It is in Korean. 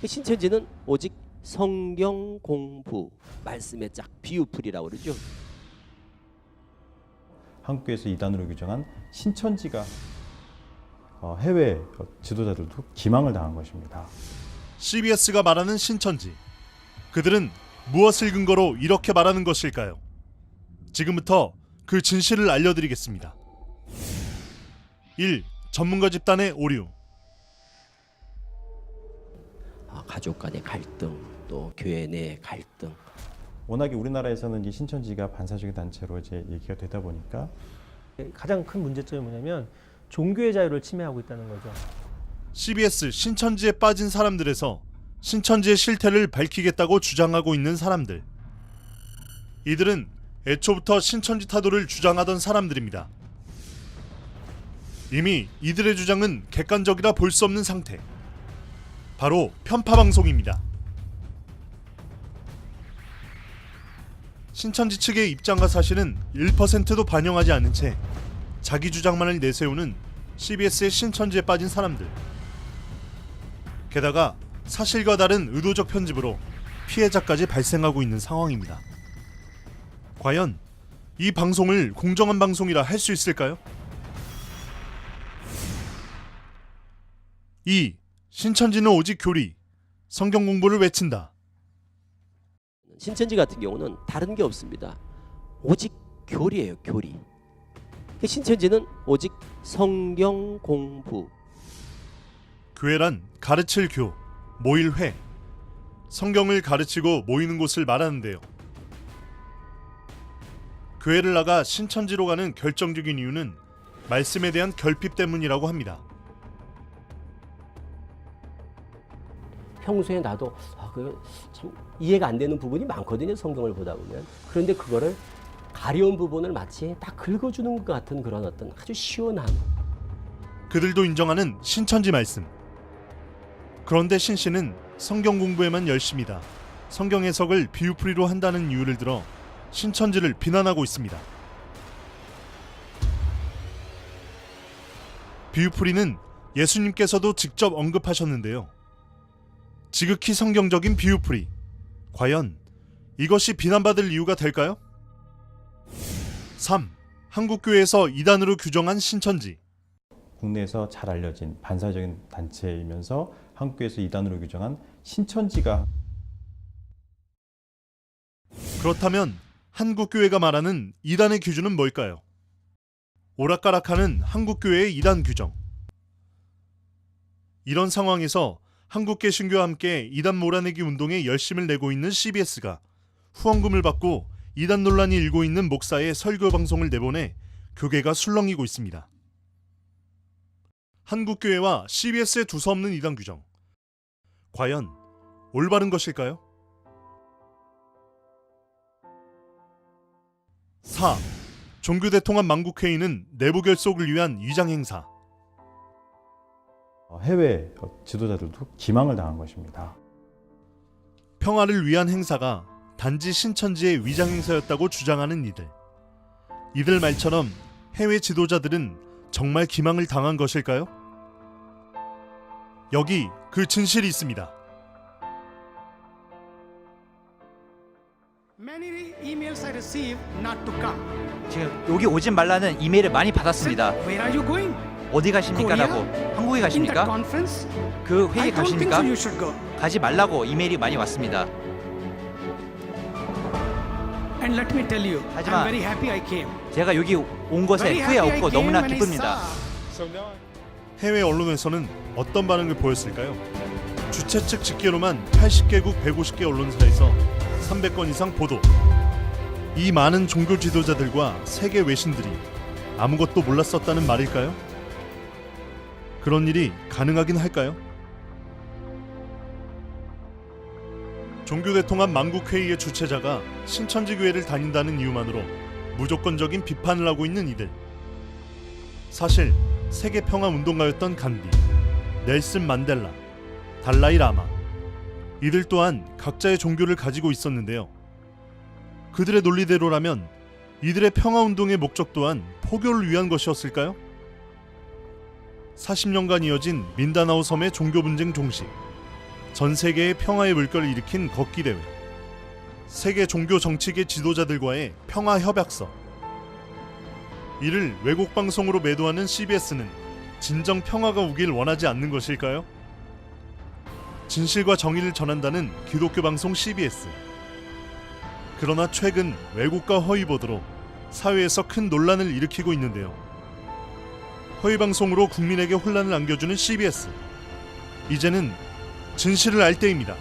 신천지는 오직 성경 공부, 말씀의 짝 비유풀이라고 그러죠. 한국교회에서 이단으로 규정한 신천지가 해외 지도자들도 기망을 당한 것입니다. CBS가 말하는 신천지, 그들은 무엇을 근거로 이렇게 말하는 것일까요? 지금부터 그 진실을 알려드리겠습니다. 1. 전문가 집단의 오류. 가족 간의 갈등, 또 교회 내 갈등. 워낙에 우리나라에서는 이 신천지가 반사적인 단체로 이제 얘기가 되다 보니까 가장 큰 문제점이 뭐냐면 종교의 자유를 침해하고 있다는 거죠. CBS 신천지에 빠진 사람들에서 신천지의 실태를 밝히겠다고 주장하고 있는 사람들. 이들은 애초부터 신천지 타도를 주장하던 사람들입니다. 이미 이들의 주장은 객관적이라 볼 수 없는 상태. 바로 편파 방송입니다. 신천지 측의 입장과 사실은 1%도 반영하지 않은 채 자기 주장만을 내세우는 CBS의 신천지에 빠진 사람들. 게다가 사실과 다른 의도적 편집으로 피해자까지 발생하고 있는 상황입니다. 과연 이 방송을 공정한 방송이라 할 수 있을까요? 2. 신천지는 오직 교리, 성경 공부를 외친다. 신천지 같은 경우는 다른 게 없습니다. 오직 교리예요, 교리. 신천지는 오직 성경 공부. 교회란 가르칠 교, 모일 회, 성경을 가르치고 모이는 곳을 말하는데요. 교회를 나가 신천지로 가는 결정적인 이유는 말씀에 대한 결핍 때문이라고 합니다. 평소에 나도 그게 참 이해가 안 되는 부분이 많거든요, 성경을 보다 보면. 그런데 그거를 가려운 부분을 마치 딱 긁어주는 것 같은 그런 어떤 아주 시원함. 그들도 인정하는 신천지 말씀. 그런데 신씨는 성경 공부에만 열심이다, 성경 해석을 비유풀이로 한다는 이유를 들어 신천지를 비난하고 있습니다. 비유풀이는 예수님께서도 직접 언급하셨는데요. 지극히 성경적인 비유풀이, 과연 이것이 비난받을 이유가 될까요? 3. 한국교회에서 이단으로 규정한 신천지. 국내에서 잘 알려진 반사적인 단체이면서 한국교회에서 이단으로 규정한 신천지가 그렇다면 한국교회가 말하는 이단의 기준은 뭘까요? 오락가락하는 한국교회의 이단 규정. 이런 상황에서 한국개신교와 함께 이단 몰아내기 운동에 열심을 내고 있는 CBS가 후원금을 받고 이단 논란이 일고 있는 목사의 설교 방송을 내보내 교계가 술렁이고 있습니다. 한국교회와 CBS의 두서없는 이단 규정, 과연 올바른 것일까요? 4. 종교대통합 만국회의는 내부 결속을 위한 위장 행사. 해외 지도자들도 기망을 당한 것입니다. 평화를 위한 행사가 단지 신천지의 위장 행사였다고 주장하는 이들. 이들 말처럼 해외 지도자들은 정말 기망을 당한 것일까요? 여기 그 진실이 있습니다. Many emails I received not to come. 지금 여기 오지 말라는 이메일을 많이 받았습니다. Where are you going? 어디 가십니까? 라고. 한국에 In that 가십니까? conference? 그 I 회의 don't think 가십니까? so. You should go. 가지 말라고 이메일이 많이 왔습니다. And let me tell you, I'm 하지만 very happy I came. 제가 여기 온 것에 Very 후회 happy I 없고 came 너무나 when I 기쁩니다. saw. 해외 언론에서는 어떤 반응을 보였을까요? 주최 측 집계로만 80개국 150개 언론사에서 300건 이상 보도. 이 많은 종교 지도자들과 세계 외신들이 아무것도 몰랐었다는 말일까요? 그런 일이 가능하긴 할까요? 종교대통합 만국회의의 주최자가 신천지교회를 다닌다는 이유만으로 무조건적인 비판을 하고 있는 이들. 사실 세계평화운동가였던 간디, 넬슨 만델라, 달라이 라마, 이들 또한 각자의 종교를 가지고 있었는데요. 그들의 논리대로라면 이들의 평화운동의 목적 또한 포교를 위한 것이었을까요? 40년간 이어진 민다나오 섬의 종교 분쟁 종식, 전 세계의 평화의 물결을 일으킨 걷기 대회, 세계 종교 정치계 지도자들과의 평화 협약서. 이를 외국 방송으로 매도하는 CBS는 진정 평화가 오길 원하지 않는 것일까요? 진실과 정의를 전한다는 기독교 방송 CBS. 그러나 최근 왜곡과 허위 보도로 사회에서 큰 논란을 일으키고 있는데요. 허위 방송으로 국민에게 혼란을 안겨주는 CBS. 이제는 진실을 알 때입니다.